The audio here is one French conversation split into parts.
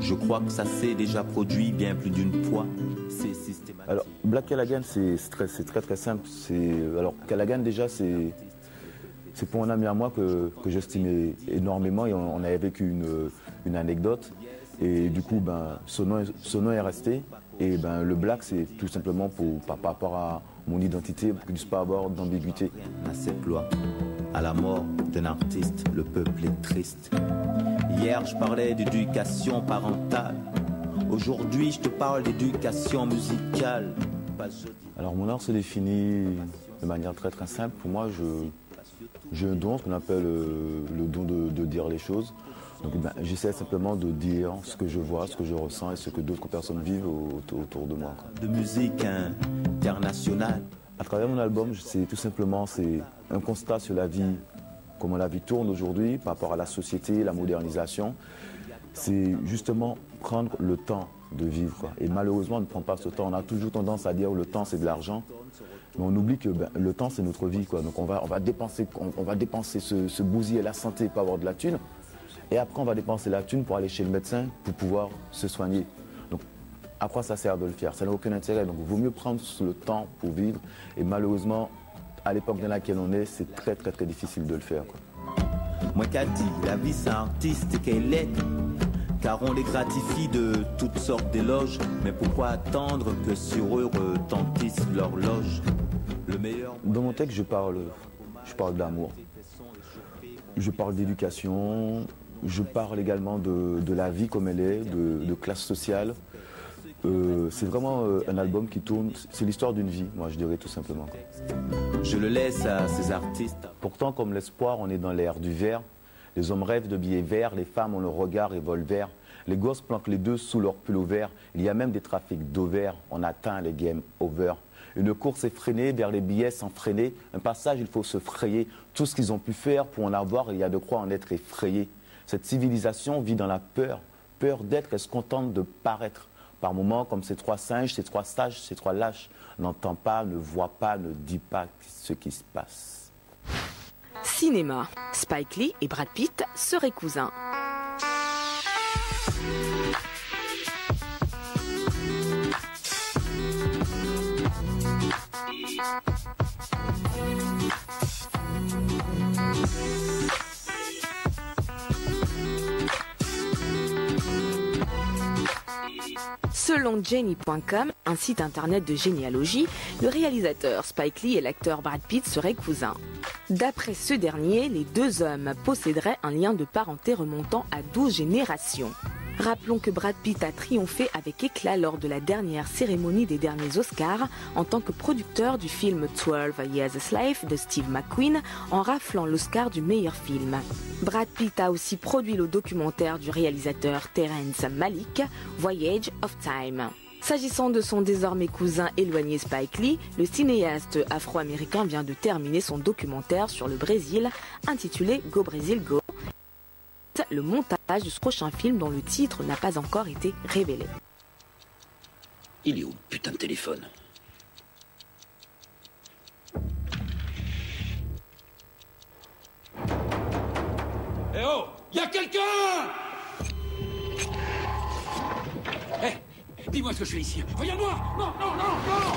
Je crois que ça s'est déjà produit bien plus d'une fois. C'est systématique. Alors, Black Callaghan, c'est très simple. Alors, Callaghan, déjà, c'est pour un ami à moi que j'estimais énormément et on avait vécu une anecdote. Et du coup, son nom est resté. Et le Black, c'est tout simplement par rapport à mon identité, pour qu'il ne puisse pas avoir d'ambiguïté. À cette loi, à la mort d'un artiste, le peuple est triste. Hier, je parlais d'éducation parentale. Aujourd'hui, je te parle d'éducation musicale. Alors, mon art se définit de manière très simple. Pour moi, j'ai un don, ce qu'on appelle le don de dire les choses. Donc, j'essaie simplement de dire ce que je vois, ce que je ressens et ce que d'autres personnes vivent autour de moi. De musique internationale. À travers mon album, c'est tout simplement un constat sur la vie, comment la vie tourne aujourd'hui par rapport à la société, la modernisation. C'est justement prendre le temps de vivre, quoi. Et malheureusement, on ne prend pas ce temps. On a toujours tendance à dire que le temps, c'est de l'argent. Mais on oublie que le temps, c'est notre vie, quoi. Donc on va dépenser, se bousiller la santé pour avoir de la thune. Et après, on va dépenser la thune pour aller chez le médecin pour pouvoir se soigner. Donc, à quoi ça sert de le faire? Ça n'a aucun intérêt. Donc, il vaut mieux prendre le temps pour vivre. Et malheureusement, à l'époque dans laquelle on est, c'est très difficile de le faire, quoi. Moi qu'a dit, la vie c'est artiste qu'elle est. Car on les gratifie de toutes sortes d'éloges. Mais pourquoi attendre que sur eux retentisse l'horloge? Le meilleur... Dans mon texte, je parle d'amour. Je parle d'éducation. Je parle également de la vie comme elle est, de classe sociale. C'est vraiment un album qui tourne, c'est l'histoire d'une vie, moi je dirais tout simplement. Je le laisse à ces artistes. Pourtant, comme l'espoir, on est dans l'ère du vert. Les hommes rêvent de billets verts, les femmes ont le regard revolver. Les gosses planquent les deux sous leur pull vert. Il y a même des trafics d'ovaires, on atteint les game over. Une course effrénée vers les billets sans freiner. Un passage, il faut se frayer. Tout ce qu'ils ont pu faire pour en avoir, il y a de quoi en être effrayé. Cette civilisation vit dans la peur. Peur d'être et se contente de paraître. Par moments, comme ces trois singes, ces trois sages, ces trois lâches, n'entend pas, ne voit pas, ne dit pas ce qui se passe. Cinéma. Spike Lee et Brad Pitt seraient cousins. Selon Jenny.com, un site internet de généalogie, le réalisateur Spike Lee et l'acteur Brad Pitt seraient cousins. D'après ce dernier, les deux hommes posséderaient un lien de parenté remontant à 12 générations. Rappelons que Brad Pitt a triomphé avec éclat lors de la dernière cérémonie des derniers Oscars en tant que producteur du film 12 Years a Slave de Steve McQueen en raflant l'Oscar du meilleur film. Brad Pitt a aussi produit le documentaire du réalisateur Terrence Malick, Voyage of Time. S'agissant de son désormais cousin éloigné Spike Lee, le cinéaste afro-américain vient de terminer son documentaire sur le Brésil intitulé Go Brésil Go. Le montage de ce prochain film dont le titre n'a pas encore été révélé. Il est où le putain de téléphone? Eh oh, y a quelqu'un? Eh, dis-moi ce que je fais ici. Regarde-moi. Non, non, non, non.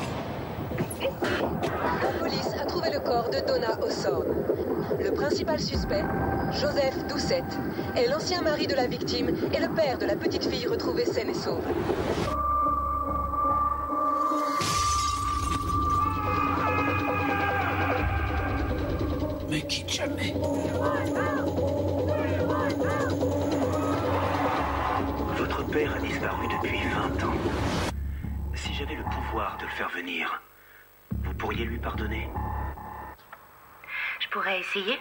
La police a trouvé le corps de Donna Hawthorne. Le principal suspect, Joseph Doucette, est l'ancien mari de la victime et le père de la petite fille retrouvée saine et sauve. Mais quitte jamais. Votre père a disparu depuis 20 ans. Si j'avais le pouvoir de le faire venir, vous pourriez lui pardonner? Je pourrais essayer.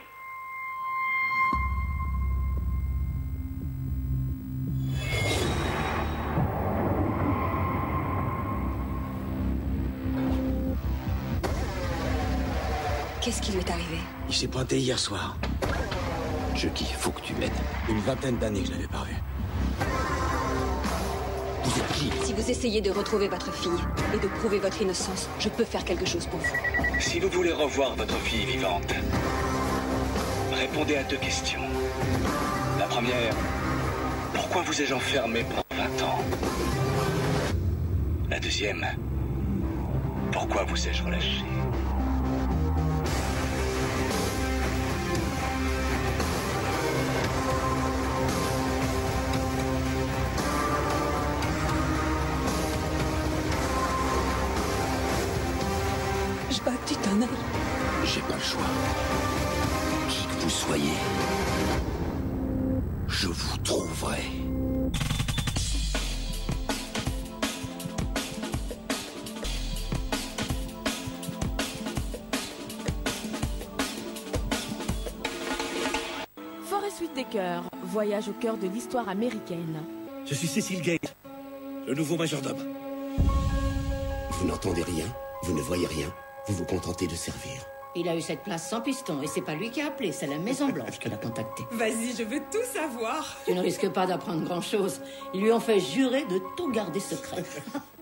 Qu'est-ce qui lui est arrivé? Il s'est pointé hier soir. Chucky, faut que tu m'aides. Une vingtaine d'années que je l'avais pas vu. Vous êtes qui? Si vous essayez de retrouver votre fille et de prouver votre innocence, je peux faire quelque chose pour vous. Si vous voulez revoir votre fille vivante, répondez à 2 questions. La première, pourquoi vous ai-je enfermé pendant 20 ans. La deuxième, pourquoi vous ai-je relâché? Je bats Titanel. J'ai pas le choix. Qui que vous soyez, je vous trouverai. Forest Whitaker voyage au cœur de l'histoire américaine. Je suis Cecil Gate, le nouveau majordome. Vous n'entendez rien, vous ne voyez rien, vous vous contentez de servir. Il a eu cette place sans piston et c'est pas lui qui a appelé, c'est la Maison Blanche qui l'a contacté. Vas-y, je veux tout savoir. Tu ne risques pas d'apprendre grand-chose. Ils lui ont fait jurer de tout garder secret.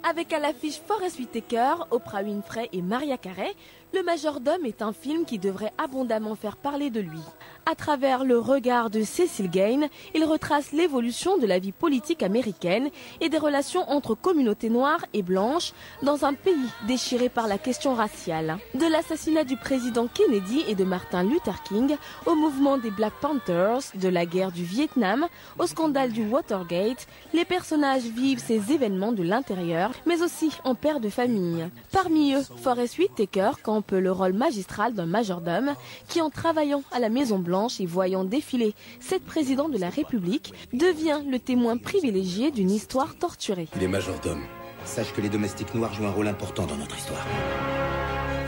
Avec à l'affiche Forest Whitaker, Oprah Winfrey et Mariah Carey, Le Majordome est un film qui devrait abondamment faire parler de lui. À travers le regard de Cecil Gaines, il retrace l'évolution de la vie politique américaine et des relations entre communautés noires et blanches dans un pays déchiré par la question raciale. De l'assassinat du président Kennedy et de Martin Luther King, au mouvement des Black Panthers, de la guerre du Vietnam, au scandale du Watergate, les personnages vivent ces événements de l'intérieur, mais aussi en père de famille. Parmi eux, Forest Whitaker campe le rôle magistral d'un majordome qui, en travaillant à la Maison Blanche et voyant défiler 7 présidents de la République, devient le témoin privilégié d'une histoire torturée. Il est majordome. Sache que les domestiques noirs jouent un rôle important dans notre histoire.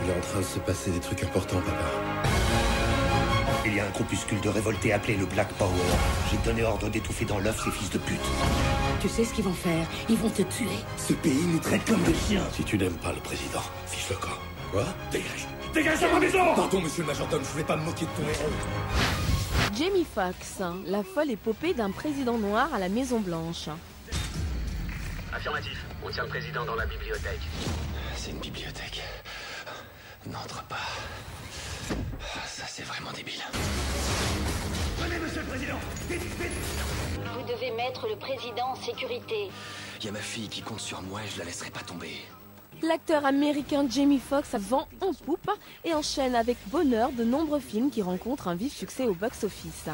Il est en train de se passer des trucs importants, papa. Il y a un groupuscule de révoltés appelé le Black Power. J'ai donné ordre d'étouffer dans l'œuf ces fils de pute. Tu sais ce qu'ils vont faire? Ils vont te tuer. Ce pays nous traite comme des chiens. Si tu n'aimes pas le président, fiche le camp. Quoi? Dégage. Dégage de ma maison! Pardon, monsieur le majordome, je voulais pas me moquer de ton héros. Jamie Foxx, la folle épopée d'un président noir à la Maison Blanche. Affirmatif. On tient le président dans la bibliothèque. C'est une bibliothèque. N'entre pas. Ça, c'est vraiment débile. Venez, monsieur le président! Vite, vite! Vous devez mettre le président en sécurité. Il y a ma fille qui compte sur moi et je la laisserai pas tomber. L'acteur américain Jamie Foxx vend en poupe et enchaîne avec bonheur de nombreux films qui rencontrent un vif succès au box-office.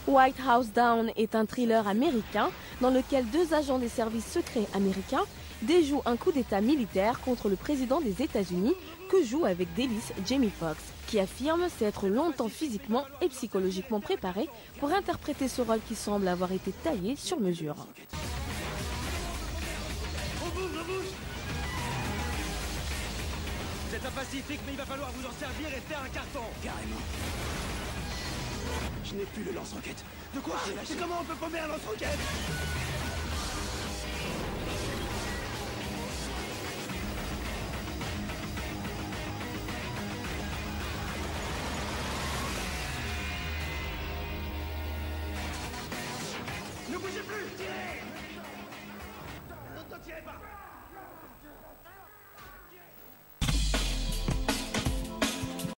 White House Down est un thriller américain dans lequel 2 agents des services secrets américains déjouent un coup d'état militaire contre le président des États-Unis que joue avec délice Jamie Foxx, qui affirme s'être longtemps physiquement et psychologiquement préparé pour interpréter ce rôle qui semble avoir été taillé sur mesure. Vous êtes un pacifique, mais il va falloir vous en servir et faire un carton. Carrément. Je n'ai plus le lance-roquette. De quoi? C'est comment on peut pommer un lance-roquette? Ne bougez plus! Tirez! Ne tirez pas!